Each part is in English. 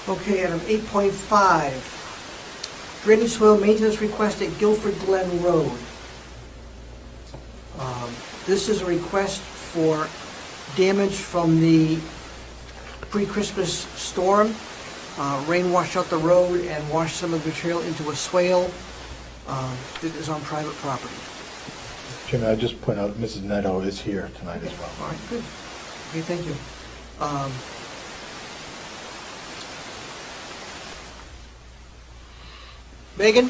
Okay, item 8.5, drainage swale maintenance request at Gilford Glen Road. This is a request for damage from the pre-Christmas storm. Rain washed out the road and washed some of the material into a swale that is on private property. Jimmy, I just point out Mrs. Netto is here tonight as well. All right, good. Okay, thank you. Megan?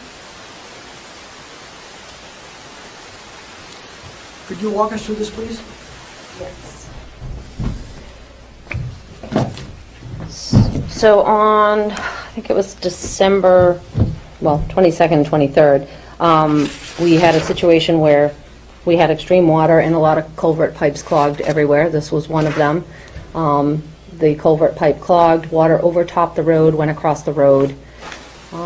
Could you walk us through this, please? Yes. So on, I think it was December, well, 22nd, 23rd, we had a situation where we had extreme water and a lot of culvert pipes clogged everywhere. This was one of them. The culvert pipe clogged, water overtopped the road, went across the road.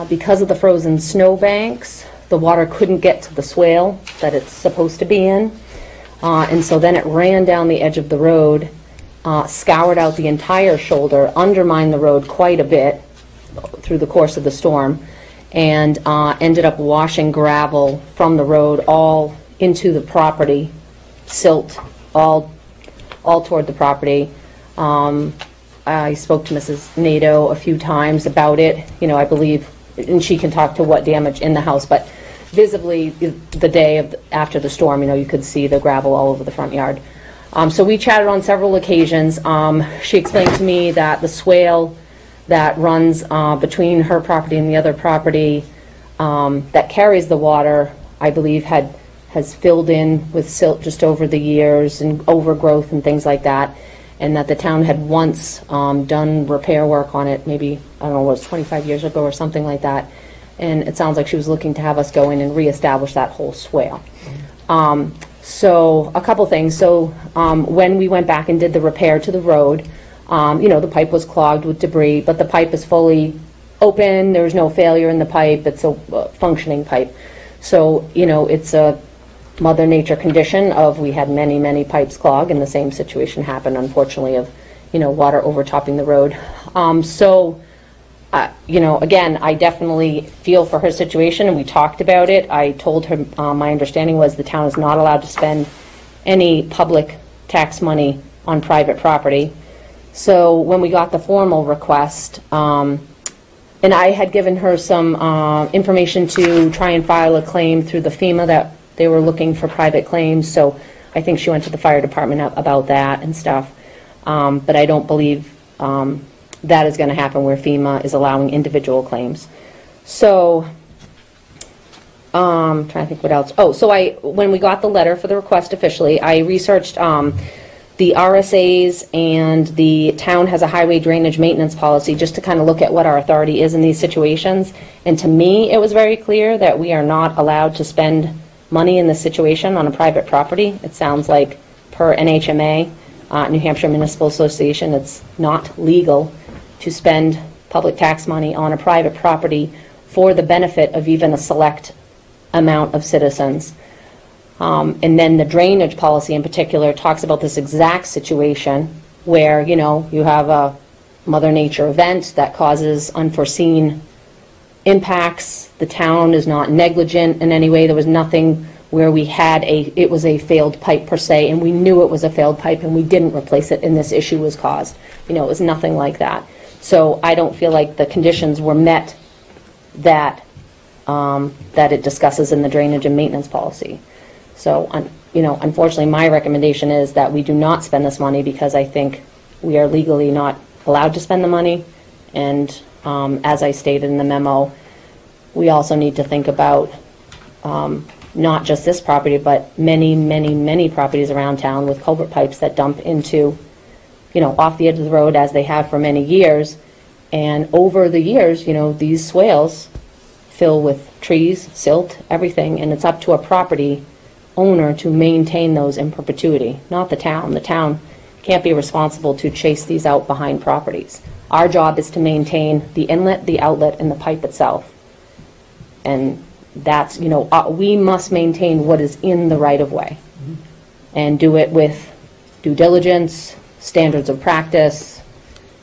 Because of the frozen snow banks, the water couldn't get to the swale that it's supposed to be in. And so then it ran down the edge of the road, scoured out the entire shoulder, undermined the road quite a bit through the course of the storm, and ended up washing gravel from the road all into the property, silt all toward the property. I spoke to Mrs. Nato a few times about it, I believe, and she can talk to what damage in the house, but visibly the day after the storm, you could see the gravel all over the front yard. So we chatted on several occasions. She explained to me that the swale that runs between her property and the other property that carries the water, I believe, has filled in with silt just over the years and overgrowth and things like that, and that the town had once done repair work on it, maybe, I don't know, it was 25 years ago or something like that, and it sounds like she was looking to have us go in and reestablish that whole swale. So a couple things. So when we went back and did the repair to the road, the pipe was clogged with debris, but the pipe is fully open, there's no failure in the pipe, it's a functioning pipe. So, it's a Mother Nature condition of, we had many pipes clog, and the same situation happened, unfortunately, of water overtopping the road. Again, I definitely feel for her situation, and we talked about it. I told her my understanding was the town is not allowed to spend any public tax money on private property. So when we got the formal request, and I had given her some information to try and file a claim through the FEMA that they were looking for private claims, so I think she went to the fire department about that and stuff. But I don't believe that is going to happen where FEMA is allowing individual claims. So, I'm trying to think what else. Oh, so when we got the letter for the request officially, I researched the RSAs, and the town has a highway drainage maintenance policy just to kind of look at what our authority is in these situations. And to me, it was very clear that we are not allowed to spend money in this situation on a private property. It sounds like per NHMA, New Hampshire Municipal Association, it's not legal to spend public tax money on a private property for the benefit of even a select amount of citizens. And then the drainage policy in particular talks about this exact situation where, you have a Mother Nature event that causes unforeseen impacts. The town is not negligent in any way. There was nothing where it was a failed pipe per se, and we knew it was a failed pipe and we didn't replace it and this issue was caused. It was nothing like that. So I don't feel like the conditions were met that it discusses in the drainage and maintenance policy. So, unfortunately, my recommendation is that we do not spend this money, because I think we are legally not allowed to spend the money. And as I stated in the memo, we also need to think about not just this property, but many properties around town with culvert pipes that dump into, off the edge of the road, as they have for many years. And over the years, these swales fill with trees, silt, everything, and it's up to a property owner to maintain those in perpetuity, not the town. The town can't be responsible to chase these out behind properties. Our job is to maintain the inlet, the outlet, and the pipe itself. And that's, you know, we must maintain what is in the right-of-way and do it with due diligence, standards of practice,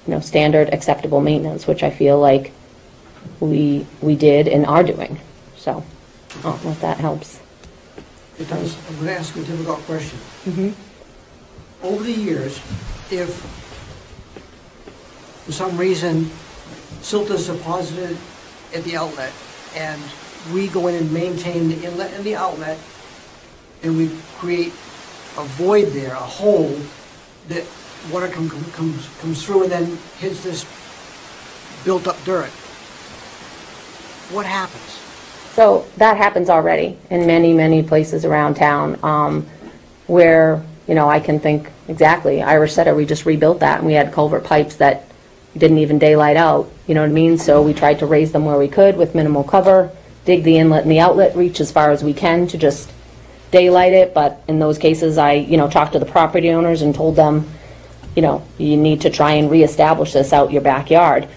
you know, standard acceptable maintenance, which I feel like we did and are doing. So, if that helps. It does. I'm going to ask you a difficult question. Over the years, if for some reason silt is deposited at the outlet and we go in and maintain the inlet and the outlet and we create a void there, a hole that water comes through and then hits this built up dirt, what happens? So that happens already in many, many places around town, where, you know, I can think exactly, Irish Setter, we just rebuilt that, and we had culvert pipes that didn't even daylight out, you know what I mean? So we tried to raise them where we could with minimal cover, dig the inlet and the outlet, reach as far as we can to just daylight it, but in those cases I, you know, talked to the property owners and told them, you know, you need to try and reestablish this out your backyard.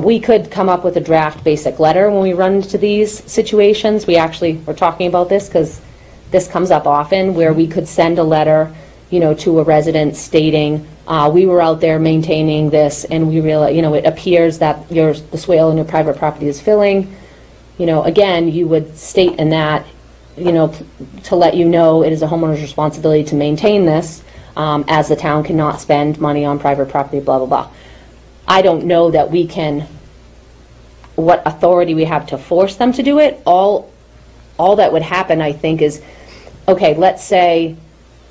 We could come up with a draft basic letter when we run into these situations. We actually were talking about this because this comes up often, where we could send a letter, you know, to a resident stating, we were out there maintaining this and we realize, you know, it appears that the swale in your private property is filling. You know, again, you would state in that, you know, to let you know it is a homeowner's responsibility to maintain this, as the town cannot spend money on private property, blah, blah, blah. I don't know that we can, what authority we have to force them to do it. All that would happen, I think, is, okay, let's say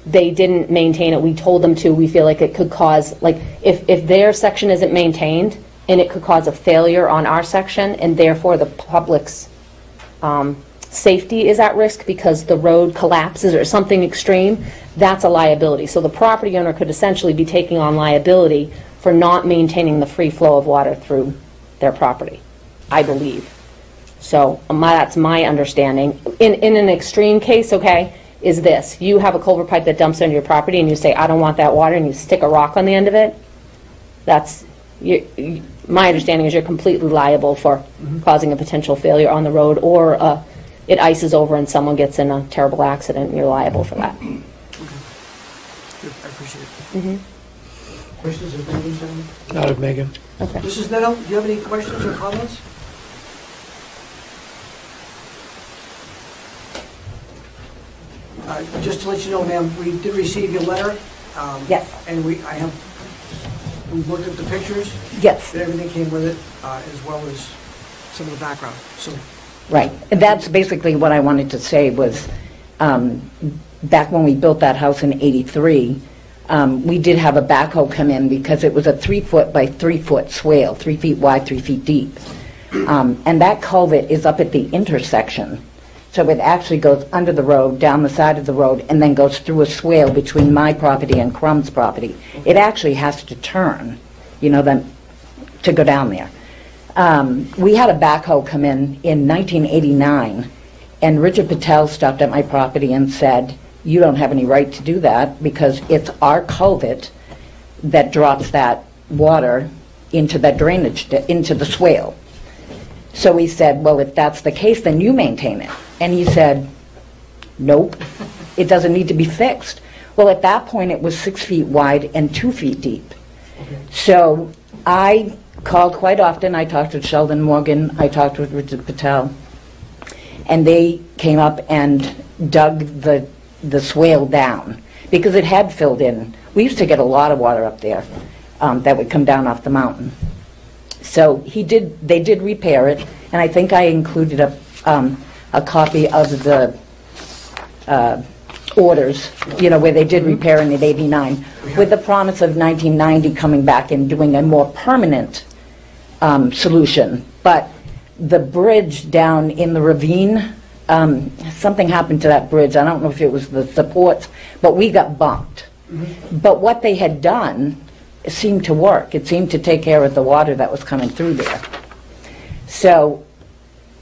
they didn't maintain it, we told them to, we feel like it could cause, like, if their section isn't maintained, and it could cause a failure on our section, and therefore the public's safety is at risk because the road collapses or something extreme, that's a liability. So the property owner could essentially be taking on liability for not maintaining the free flow of water through their property, I believe. So that's my understanding. In an extreme case, okay, is this. You have a culvert pipe that dumps into your property and you say, I don't want that water, and you stick a rock on the end of it. That's, my understanding is you're completely liable for causing a potential failure on the road, or it ices over and someone gets in a terrible accident and you're liable for that. Okay. Good. I appreciate it. Questions of Megan, gentlemen? Not of Megan. Okay. Mrs. Neto, do you have any questions or comments? Just to let you know, ma'am, we did receive your letter. Yes. And we looked at the pictures. Yes. And everything came with it, as well as some of the background. So. Right. And that's basically what I wanted to say was, back when we built that house in '83, we did have a backhoe come in because it was a 3-foot by 3-foot swale, 3 feet wide, 3 feet deep. And that culvert is up at the intersection. So it actually goes under the road, down the side of the road, and then goes through a swale between my property and Crum's property. It actually has to turn, you know, then to go down there. We had a backhoe come in 1989, and Richard Patel stopped at my property and said, you don't have any right to do that because it's our culvert that drops that water into that drainage, into the swale. So we said, well, if that's the case, then you maintain it. And he said, nope, it doesn't need to be fixed. Well, at that point, it was 6 feet wide and 2 feet deep. Okay. So I called quite often. I talked with Sheldon Morgan. I talked with Richard Patel. And they came up and dug the swale down because it had filled in. We used to get a lot of water up there that would come down off the mountain. So they did repair it, and I think I included a copy of the orders, you know, where they did repair in '89, with the promise of 1990 coming back and doing a more permanent solution. But the bridge down in the ravine, something happened to that bridge. I don't know if it was the supports, but we got bumped. But what they had done seemed to work. It seemed to take care of the water that was coming through there. So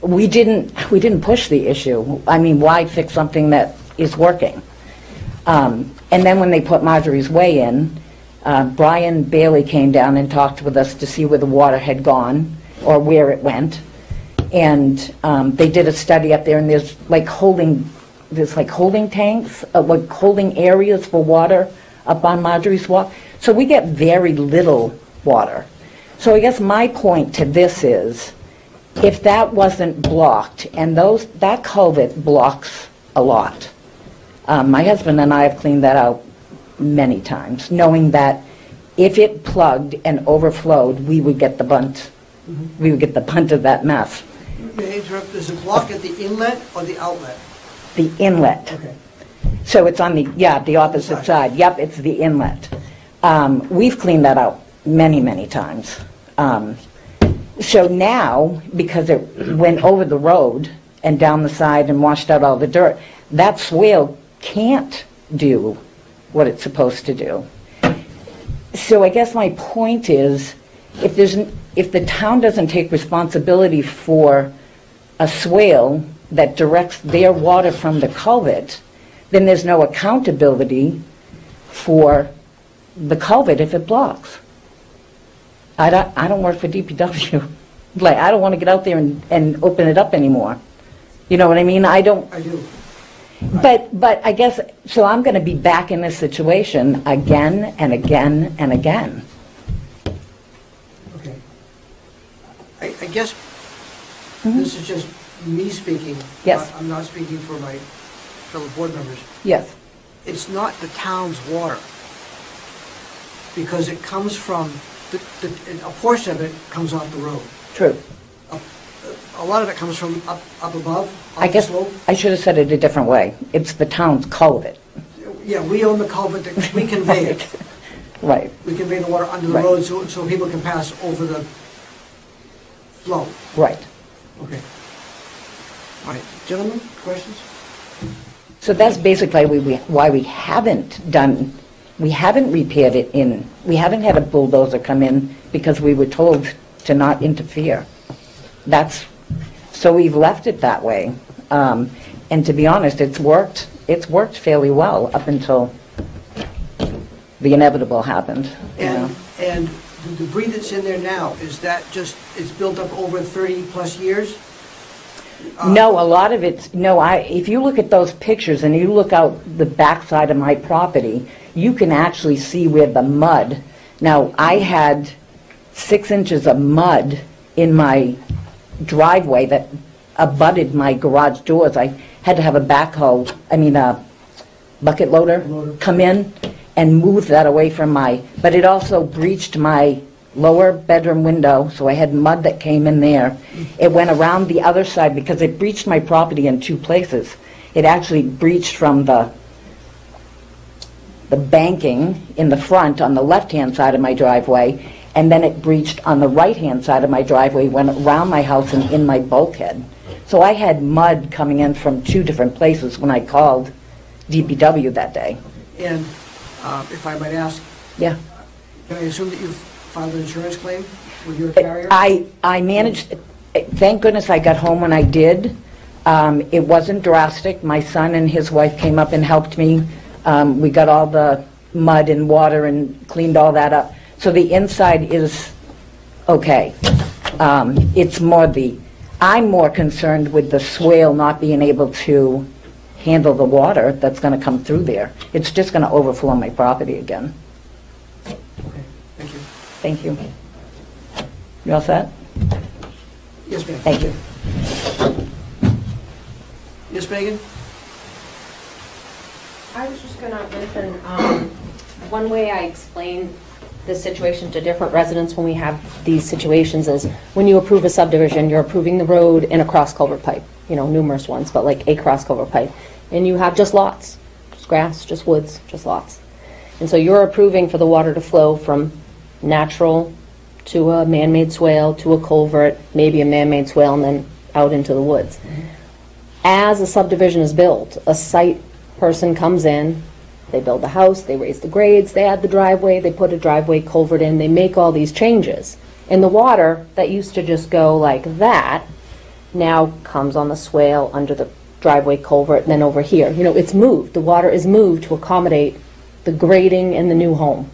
we didn't push the issue. I mean, why fix something that is working? And then when they put Marjorie's Way in, Brian Bailey came down and talked with us to see where the water had gone or where it went. And they did a study up there, and there's like holding tanks, like holding areas for water up on Marjorie's Walk. So we get very little water. So I guess my point to this is, if that wasn't blocked, and that culvert blocks a lot. My husband and I have cleaned that out many times, knowing that if it plugged and overflowed, we would get the bunt. We would get the bunt of that mess. May I interrupt? Does it block at the inlet or the outlet? The inlet. Okay. So it's on the opposite side. Yep, it's the inlet. We've cleaned that out many, many times. So now, because it went over the road and down the side and washed out all the dirt, that swale can't do what it's supposed to do. So I guess my point is, if the town doesn't take responsibility for a swale that directs their water from the culvert, then there's no accountability for the culvert if it blocks. I don't work for DPW. Like, I don't want to get out there and open it up anymore. You know what I mean? I do. But I guess, so I'm going to be back in this situation again and again and again. Okay. I guess this is just me speaking. Yes. I'm not speaking for my fellow board members. Yes. It's not the town's water, because it comes from, a portion of it comes off the road. True. A lot of it comes from up above, I guess the slope. I should have said it a different way. It's the town's culvert. Yeah, we own the culvert, that we convey it. Right. We convey the water under the Right. road so people can pass over the flow. Right. Okay. All right, gentlemen, questions? So that's basically why we haven't repaired it we haven't had a bulldozer come in, because we were told to not interfere. So we've left it that way. And to be honest, it's worked fairly well up until the inevitable happened. And the debris that's in there now, is that just, it's built up over 30 plus years? No, a lot of it's, if you look at those pictures and you look out the backside of my property, you can actually see where the mud, now I had 6 inches of mud in my driveway that abutted my garage doors. I had to have a bucket loader come in and move that away from but it also breached my lower bedroom window, so I had mud that came in there. It went around the other side because it breached my property in 2 places. It actually breached from the banking in the front on the left-hand side of my driveway, and then it breached on the right-hand side of my driveway, went around my house and in my bulkhead. So I had mud coming in from 2 different places when I called DPW that day. And if I might ask, Yeah. can I assume that you've filed an insurance claim with your carrier? I managed, thank goodness I got home when I did. It wasn't drastic. My son and his wife came up and helped me. We got all the mud and water and cleaned all that up. So the inside is okay. It's more I'm more concerned with the swale not being able to handle the water that's going to come through there. It's just going to overflow my property again. Okay, thank you. Thank you. You all set? Yes, ma'am. Thank you. Yes, Megan? I was just going to mention, one way I explain this situation to different residents when we have these situations is, when you approve a subdivision, you're approving the road and a cross culvert pipe, numerous ones, but like a cross culvert pipe. And you have just lots, just grass, just woods, just lots. And so you're approving for the water to flow from natural to a man-made swale to a culvert, maybe a man-made swale, and then out into the woods. As a subdivision is built, a site person comes in, they build the house, they raise the grades, they add the driveway, they put a driveway culvert in, they make all these changes. And the water that used to just go like that now comes on the swale under the driveway culvert, and then over here. It's moved. The water is moved to accommodate the grading in the new home.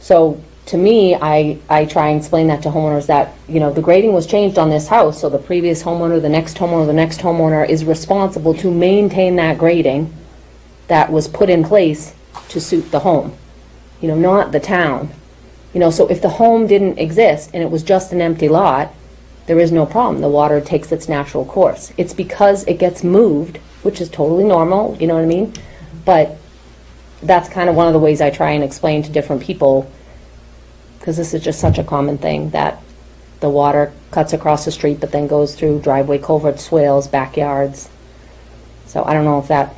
So to me, I try and explain that to homeowners that, you know, the grading was changed on this house, so the previous homeowner, the next homeowner, the next homeowner is responsible to maintain that grading that was put in place to suit the home, you know, not the town. You know, so if the home didn't exist and it was just an empty lot, there is no problem. The water takes its natural course. It's because it gets moved, which is totally normal, you know what I mean? But that's kind of one of the ways I try and explain to different people, because this is just such a common thing, that the water cuts across the street but then goes through driveway, culverts, swales, backyards. So I don't know if that...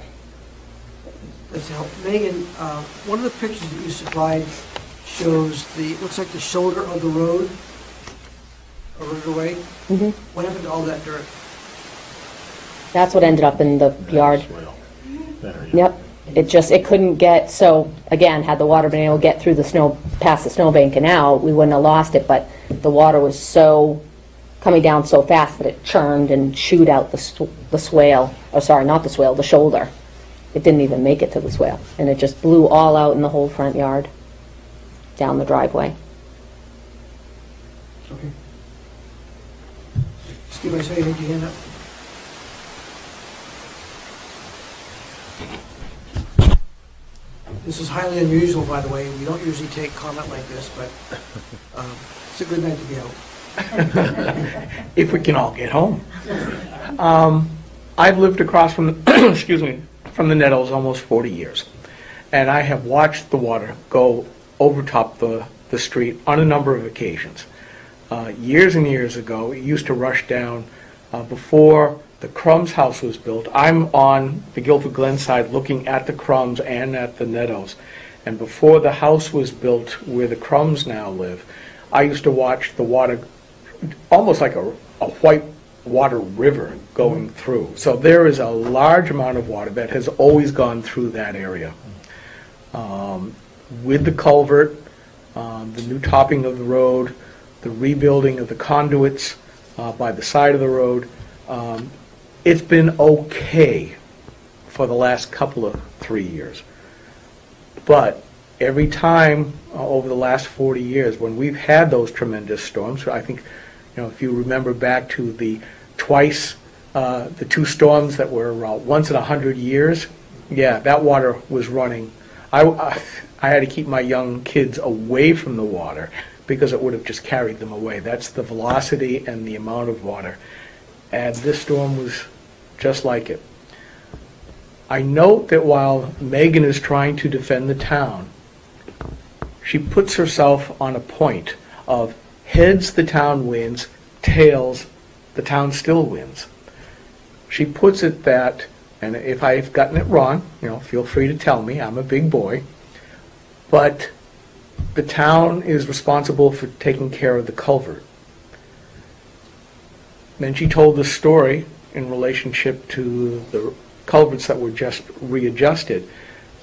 Let's help. Megan, one of the pictures that you supplied shows looks like the shoulder of the road, eroded away. Mm-hmm. What happened to all that dirt? That's what ended up in the yard. Yep. It couldn't get, so again, had the water been able to get through the snow, past the snowbank and out, we wouldn't have lost it, but the water was so, coming down so fast that it churned and chewed out the swale, or sorry, not the swale, the shoulder. It didn't even make it to the swale, and it just blew all out in the whole front yard, down the driveway. Okay. Steve, I saw you had your hand up. This is highly unusual, by the way. We don't usually take comment like this, but it's a good night to be out. If we can all get home. I've lived across from the, excuse me, from the Nettles almost 40 years, and I have watched the water go overtop the street on a number of occasions. Years and years ago, it used to rush down before the Crumbs house was built. I'm on the Gilford Glen side looking at the Crumbs and at the Nettles. And before the house was built where the Crumbs now live, I used to watch the water almost like a white water river going through. So there is a large amount of water that has always gone through that area. With the culvert, the new topping of the road, the rebuilding of the conduits by the side of the road, it's been okay for the last couple of 3 years. But every time over the last 40 years, when we've had those tremendous storms, I think, you know, if you remember back to the two storms that were once in 100 years, yeah, that water was running. I had to keep my young kids away from the water because it would have just carried them away. That's the velocity and the amount of water. And this storm was just like it. I note that while Megan is trying to defend the town, she puts herself on a point of heads the town wins, tails the town still wins. She puts it that, and if I've gotten it wrong, you know, feel free to tell me, I'm a big boy, but the town is responsible for taking care of the culvert. Then she told the story in relationship to the culverts that were just readjusted,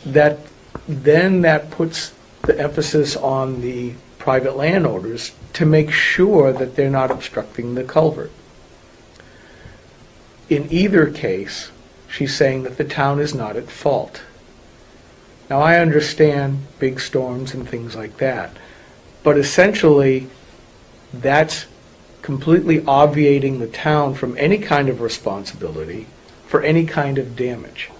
that then that puts the emphasis on the private landowners to make sure that they're not obstructing the culvert. In either case, she's saying that the town is not at fault. Now, I understand big storms and things like that, but essentially that's completely obviating the town from any kind of responsibility for any kind of damage.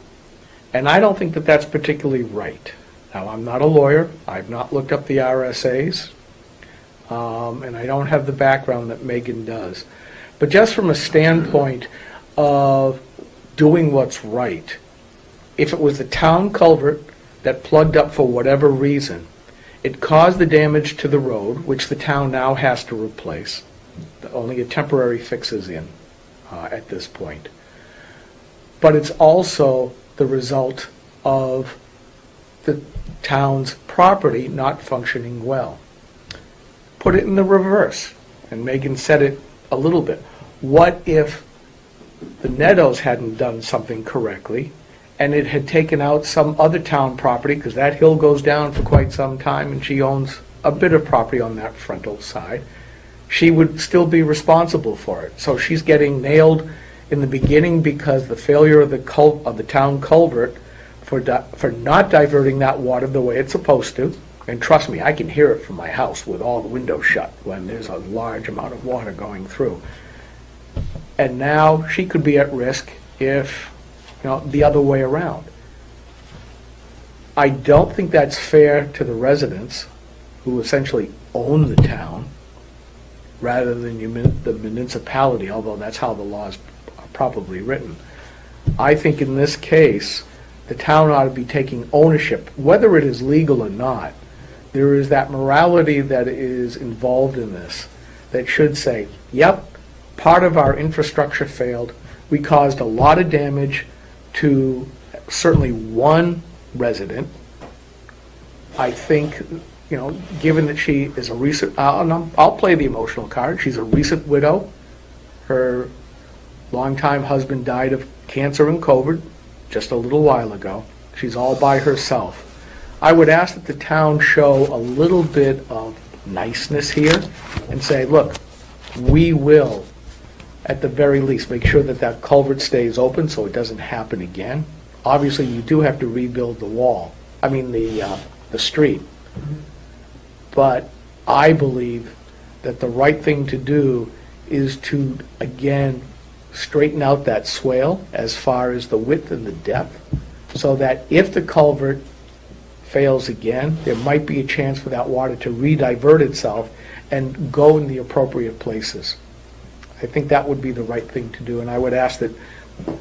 And I don't think that that's particularly right. Now, I'm not a lawyer. I've not looked up the RSAs, and I don't have the background that Megan does. But just from a standpoint of doing what's right, if it was the town culvert that plugged up for whatever reason, it caused the damage to the road, which the town now has to replace. Only a temporary fix is in at this point. But it's also the result of the town's property not functioning well. Put it in the reverse, and Megan said it a little bit. What if the Nettles hadn't done something correctly, and it had taken out some other town property, because that hill goes down for quite some time, and she owns a bit of property on that frontal side, she would still be responsible for it. So she's getting nailed in the beginning because the failure of the town culvert for not diverting that water the way it's supposed to, And trust me, I can hear it from my house with all the windows shut when there's a large amount of water going through. And now she could be at risk if, the other way around. I don't think that's fair to the residents who essentially own the town rather than the municipality, although that's how the laws are probably written. I think in this case, the town ought to be taking ownership, whether it is legal or not. There is that morality that is involved in this that should say, yep, part of our infrastructure failed. We caused a lot of damage to certainly one resident. I think, given that she is a recent, I'll play the emotional card. She's a recent widow. Her longtime husband died of cancer in COVID just a little while ago. She's all by herself. I would ask that the town show a little bit of niceness here and say, look, we will, at the very least, make sure that that culvert stays open so it doesn't happen again. Obviously, you do have to rebuild the the street. But I believe that the right thing to do is to, again, straighten out that swale as far as the width and the depth, so that if the culvert fails again, there might be a chance for that water to re-divert itself and go in the appropriate places. I think that would be the right thing to do, and I would ask that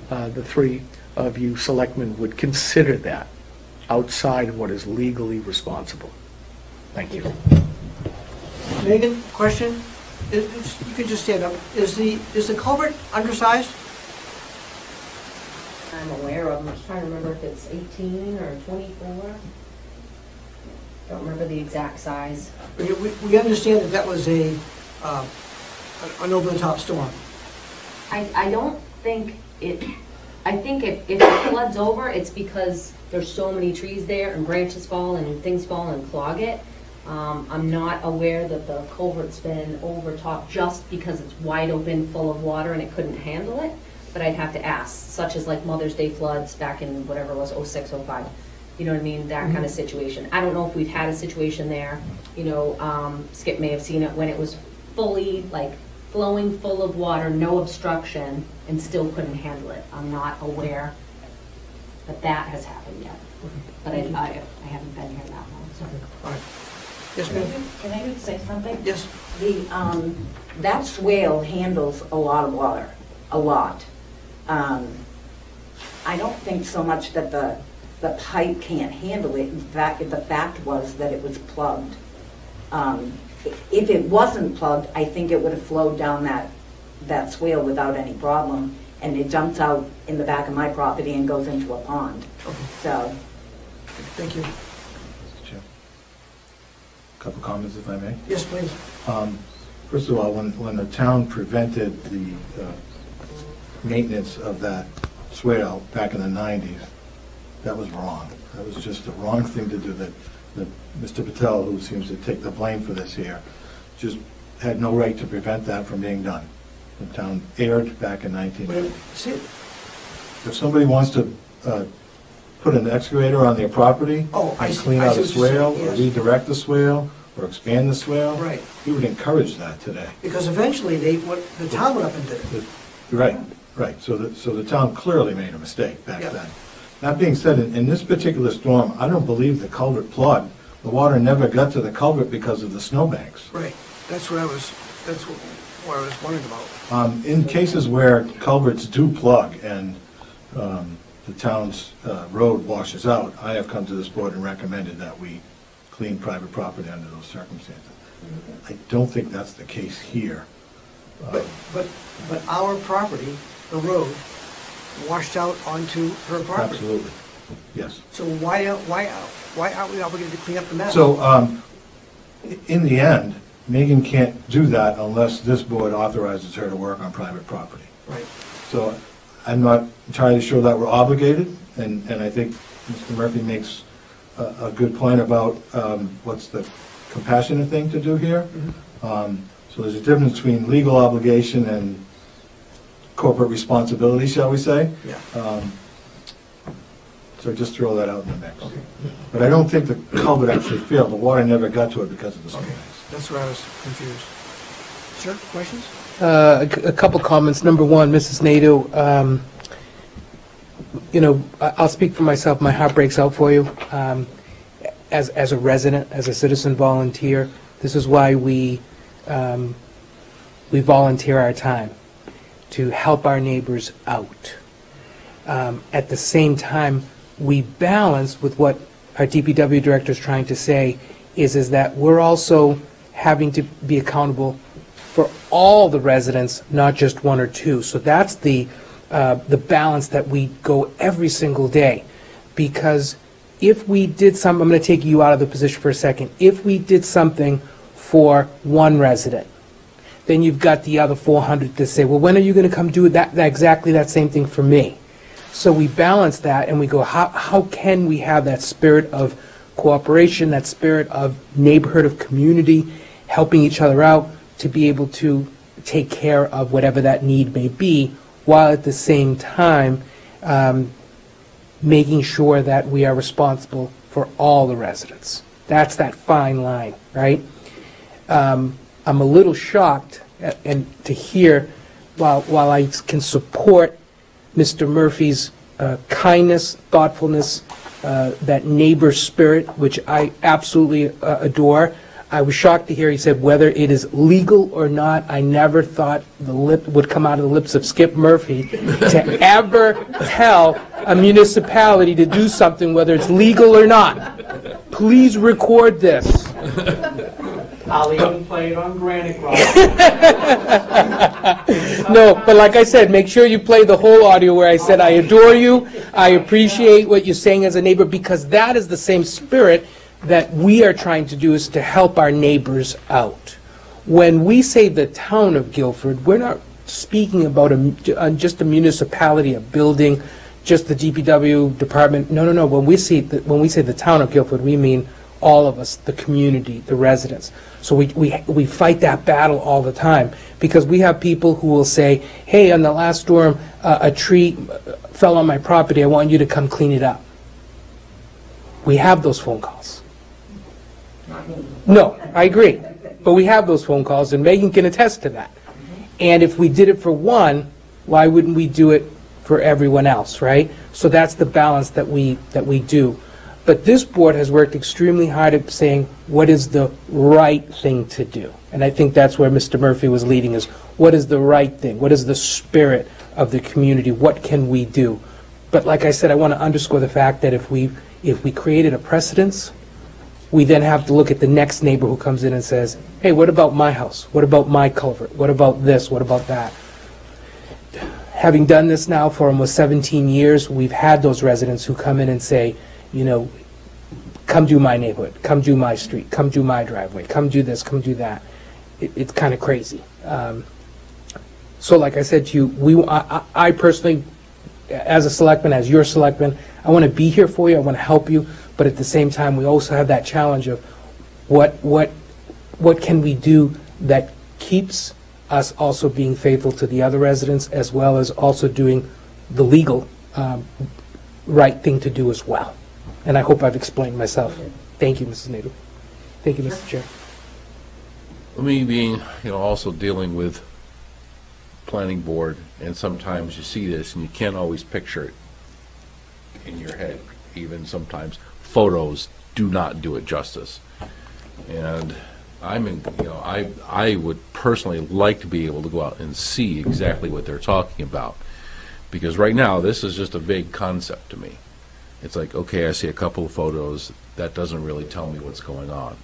the three of you selectmen would consider that outside of what is legally responsible. Thank you. Megan, question? You can just stand up. Is the culvert undersized? I'm aware of. I'm just trying to remember if it's 18 or 24. Don't remember the exact size. We understand that was an over-the-top storm. I don't think it. I think if it floods over, it's because there's so many trees there and branches fall and things fall and clog it. I'm not aware that the culvert's been overtopped just because it's wide open, full of water, and it couldn't handle it. But I'd have to ask, such as like Mother's Day floods back in whatever it was, 06, 05. You know what I mean? That kind of situation. I don't know if we've had a situation there. Skip may have seen it when it was fully, flowing full of water, no obstruction, and still couldn't handle it. I'm not aware that has happened yet. But I haven't been here that long. So. All right. Yes, ma'am. Can I just say something? Yes. That swale handles a lot of water, a lot. I don't think so much that the pipe can't handle it. In fact, the fact was that it was plugged. If it wasn't plugged, I think it would have flowed down that swale without any problem, and it jumps out in the back of my property and goes into a pond. Okay. So. Thank you. Mr. Chair. A couple comments, if I may. Yes, please. First of all, when the town prevented the maintenance of that swale back in the 90s, that was wrong. That was just the wrong thing to do. That Mr. Patel, who seems to take the blame for this here, just had no right to prevent that from being done. The town erred back in 1990. If somebody wants to put an excavator on their property and clean out a swale, or redirect the swale, or expand the swale, right, we would encourage that today. Because eventually the town went up and did it. Right. So the town clearly made a mistake back then. That being said, in this particular storm, I don't believe the culvert plugged. The water never got to the culvert because of the snowbanks. Right. That's what I was wondering about. In cases where culverts do plug and the town's road washes out, I have come to this board and recommended that we clean private property under those circumstances. I don't think that's the case here. But our property, the road, washed out onto her property. Absolutely, yes. So why aren't we obligated to clean up the mess? So, in the end, Megan can't do that unless this board authorizes her to work on private property. Right. So, I'm not entirely sure that we're obligated, and I think Mr. Murphy makes a good point about what's the compassionate thing to do here. Mm-hmm. So there's a difference between legal obligation and corporate responsibility, shall we say. Yeah. So just throw that out in the mix. But I don't think the culvert actually failed. The water never got to it because of the swales. That's where I was confused. Sir, questions? A couple comments. Number one, Mrs. Nadeau, I'll speak for myself. My heart breaks out for you. As a resident, as a citizen volunteer, this is why we volunteer our time, to help our neighbors out. At the same time, we balance with what our DPW director is trying to say is that we're also having to be accountable for all the residents, not just one or two. So that's the balance that we go every single day. Because if we did something, I'm going to take you out of the position for a second. If we did something for one resident, then you've got the other 400 to say, well, when are you going to come do that exactly that same thing for me? So we balance that and we go, how can we have that spirit of cooperation, that spirit of neighborhood, of community, helping each other out to be able to take care of whatever that need may be, while at the same time making sure that we are responsible for all the residents. That's that fine line, right? I'm a little shocked and to hear, while I can support Mr. Murphy's kindness, thoughtfulness, that neighbor spirit, which I absolutely adore. I was shocked to hear he said whether it is legal or not. I never thought the lip would come out of the lips of Skip Murphy to ever tell a municipality to do something, whether it's legal or not. Please record this. I'll even play it on Granite Rock. No, but like I said, make sure you play the whole audio where I said I adore you, I appreciate what you're saying as a neighbor, because that is the same spirit that we are trying to do, is to help our neighbors out. When we say the town of Gilford, we're not speaking about just a municipality, a building, just the DPW department. No, no, no. When we say the town of Gilford, we mean all of us, the community, the residents. So we fight that battle all the time, because we have people who will say, hey, on the last storm, a tree fell on my property. I want you to come clean it up. We have those phone calls. No, I agree. But we have those phone calls, and Megan can attest to that. And if we did it for one, why wouldn't we do it for everyone else, right? So that's the balance that we do. But this board has worked extremely hard at saying what is the right thing to do. And I think that's where Mr. Murphy was leading, is what is the right thing? What is the spirit of the community? What can we do? But like I said, I want to underscore the fact that if we created a precedence, we then have to look at the next neighbor who comes in and says, hey, what about my house? What about my culvert? What about this? What about that? Having done this now for almost 17 years, we've had those residents who come in and say, you know, come do my neighborhood, come do my street, come do my driveway, come do this, come do that. It's kind of crazy. So like I said to you, I personally, as a selectman, as your selectman, I want to be here for you, I want to help you, but at the same time, we also have that challenge of what can we do that keeps us also being faithful to the other residents, as well as also doing the legal right thing to do as well. And I hope I've explained myself. Thank you, Mrs. Nadeau. Thank you, Mr. Chair. Me being, also dealing with planning board, and sometimes you see this and you can't always picture it in your head. Even sometimes photos do not do it justice. And I would personally like to be able to go out and see exactly what they're talking about, because right now this is just a vague concept to me. It's like, okay, I see a couple of photos, that doesn't really tell me what's going on.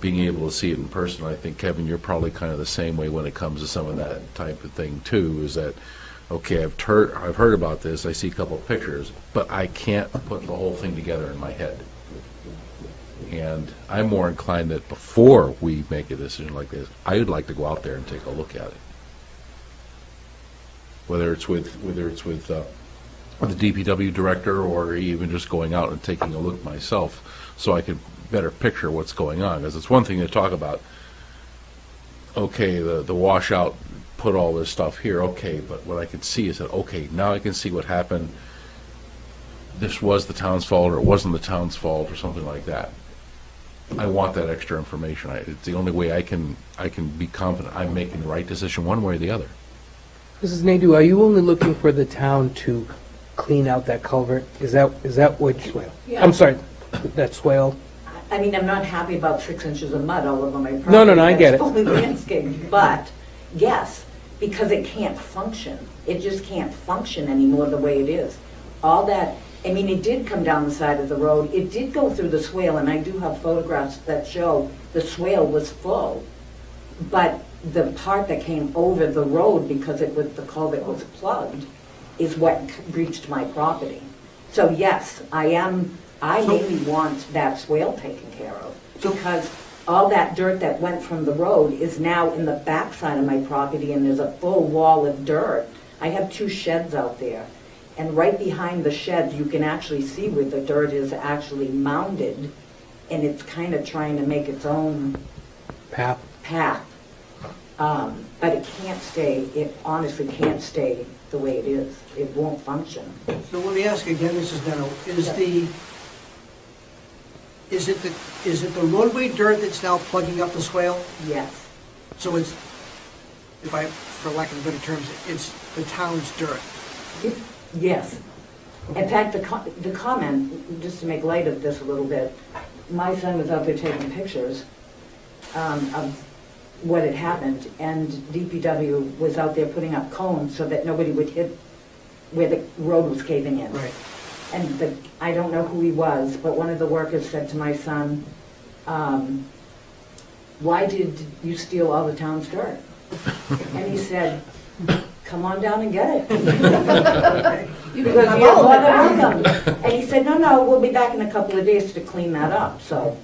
Being able to see it in person, I think, Kevin, you're probably kind of the same way when it comes to some of that type of thing too, is that, okay, I've heard about this, I see a couple of pictures, but I can't put the whole thing together in my head. And I'm more inclined that before we make a decision like this, I would like to go out there and take a look at it. Whether it's with the DPW director, or even just going out and taking a look myself, so I can better picture what's going on. Because it's one thing to talk about, okay, the washout put all this stuff here, okay, but what I can see is that, okay, now I can see what happened this was the town's fault or it wasn't the town's fault or something like that. I want that extra information. It's the only way I can be confident I'm making the right decision one way or the other. Mrs. Nadeau, are you only looking for the town to clean out that culvert? Is that what? Swale. Yeah. I'm sorry, that swale. I mean, I'm not happy about 6 inches of mud all over my property. No, I get it. That's fully landscaped, but yes, because it can't function. It just can't function anymore the way it is. All that, I mean, it did come down the side of the road. It did go through the swale, and I do have photographs that show the swale was full. But the part that came over the road, because the culvert was plugged, is what breached my property. So yes, I mainly want that swale taken care of, because all that dirt that went from the road is now in the backside of my property, and there's a full wall of dirt. I have 2 sheds out there, and right behind the sheds you can actually see where the dirt is actually mounded, and it's kind of trying to make its own Path. But it can't stay, it honestly can't stay the way it is. It won't function. So let me ask again, Mrs. Neto, is it the roadway dirt that's now plugging up the swale? Yes. So it's, for lack of better terms, it's the town's dirt? Yes. In fact, the comment, just to make light of this a little bit, my son was out there taking pictures of what had happened, and DPW was out there putting up cones so that nobody would hit where the road was caving in. Right. And I don't know who he was, but one of the workers said to my son, why did you steal all the town's dirt? And he said, come on down and get it. Because you're more than welcome. And he said, no, we'll be back in a couple of days to clean that up. So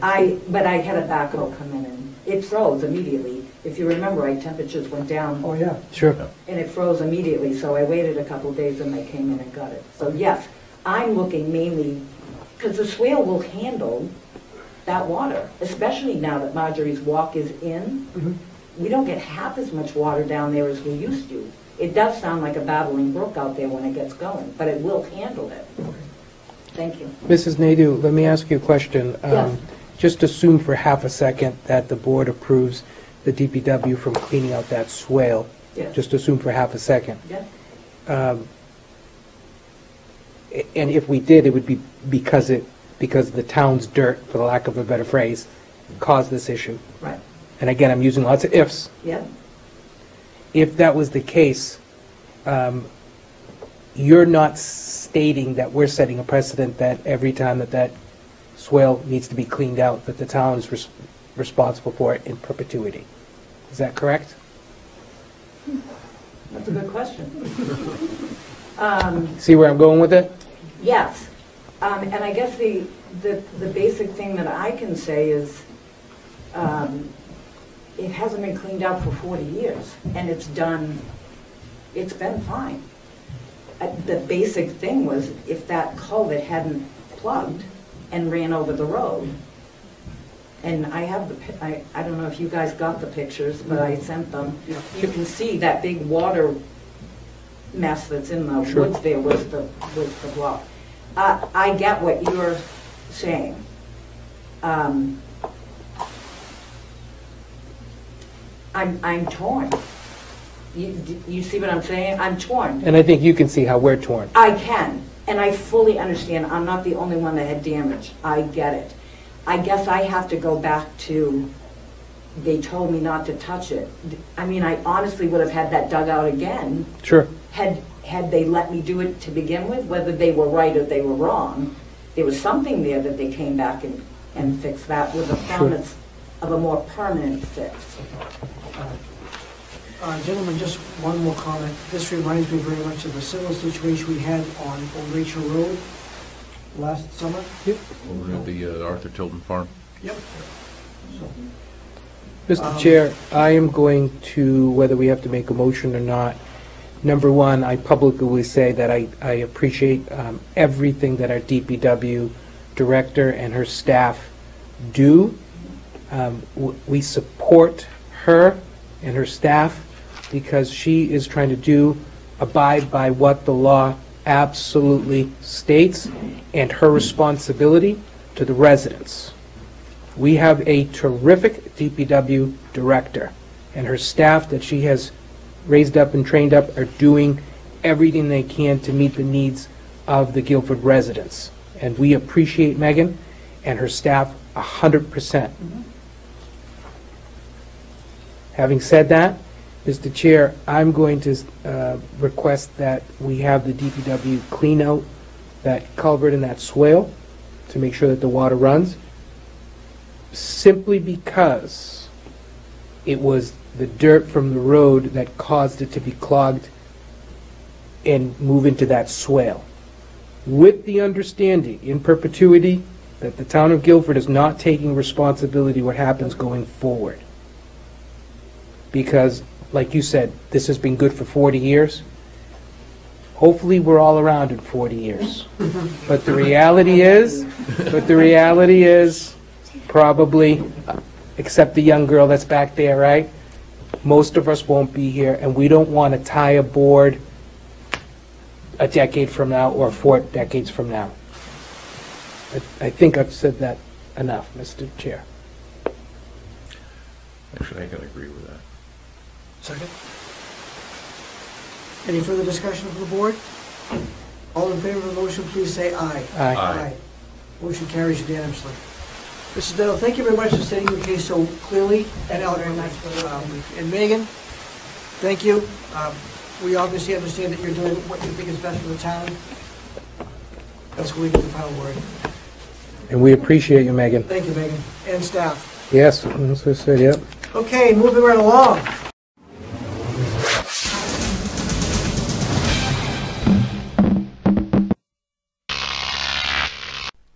but I had a backhoe come in, and it froze immediately. If you remember, right, temperatures went down. Oh, yeah. Sure. And it froze immediately, so I waited a couple of days and they came in and got it. So yes, I'm looking mainly, because the swale will handle that water, especially now that Marjorie's Walk is in. Mm-hmm. We don't get half as much water down there as we used to. It does sound like a babbling brook out there when it gets going, but it will handle it. Thank you. Mrs. Nadeau, let me ask you a question. Yes. Just assume for half a second that the board approves the DPW from cleaning out that swale. Yes. Just assume for half a second. Yes. And if we did, it would be because the town's dirt, for the lack of a better phrase, caused this issue. Right. And again, I'm using lots of ifs. Yeah. If that was the case, you're not stating that we're setting a precedent that every time that swale needs to be cleaned out, that the town is responsible for it in perpetuity. Is that correct? That's a good question. See where I'm going with it? Yes. And I guess the basic thing that I can say is it hasn't been cleaned out for 40 years, and it's been fine. The basic thing was if that culvert hadn't plugged and ran over the road, and I have I don't know if you guys got the pictures, but I sent them. Yeah. You can see that big water mess that's in the Sure. woods there was the block. I get what you're saying. I'm torn. You see what I'm saying? I'm torn. And I think you can see how we're torn. I can, and I fully understand. I'm not the only one that had damage. I get it. I guess I have to go back to, they told me not to touch it. I mean, I honestly would have had that dug out again. Sure. Had they let me do it to begin with, whether they were right or they were wrong. There was something there that they came back and fixed that with a promise of a more permanent fix. Gentlemen, just one more comment. This reminds me very much of the similar situation we had on Old Rachel Road last summer. Over at the Arthur Tilton Farm. Yep. Mr. Chair, I am going to, whether we have to make a motion or not, number one, I publicly say that I appreciate everything that our DPW director and her staff do. We support her and her staff because she is trying to abide by what the law absolutely states, and her responsibility to the residents. We have a terrific DPW director, and her staff that she has raised up and trained up are doing everything they can to meet the needs of the Gilford residents. And we appreciate Megan and her staff 100%. Having said that, Mr. Chair, I'm going to request that we have the DPW clean out that culvert and that swale to make sure that the water runs, simply because it was the dirt from the road that caused it to be clogged and move into that swale. With the understanding in perpetuity that the town of Gilford is not taking responsibility what happens going forward. Because, like you said, this has been good for 40 years. Hopefully we're all around in 40 years. But the reality is, probably, except the young girl that's back there, right? Most of us won't be here, and we don't want to tie a board a decade from now or 4 decades from now. I think I've said that enough, Mr. Chair. Actually, I can agree with that. Second. Any further discussion from the board? All in favor of the motion, please say aye. Aye. Aye. Motion carries unanimously. Mrs. Dell, thank you very much for stating your case so clearly and eloquently. And Megan, thank you. We obviously understand that you're doing what you think is best for the town. That's where we get the final word. And we appreciate you, Megan. Thank you, Megan, and staff. Yes, that's what I said, yep. Okay, moving right along.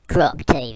Crop tape.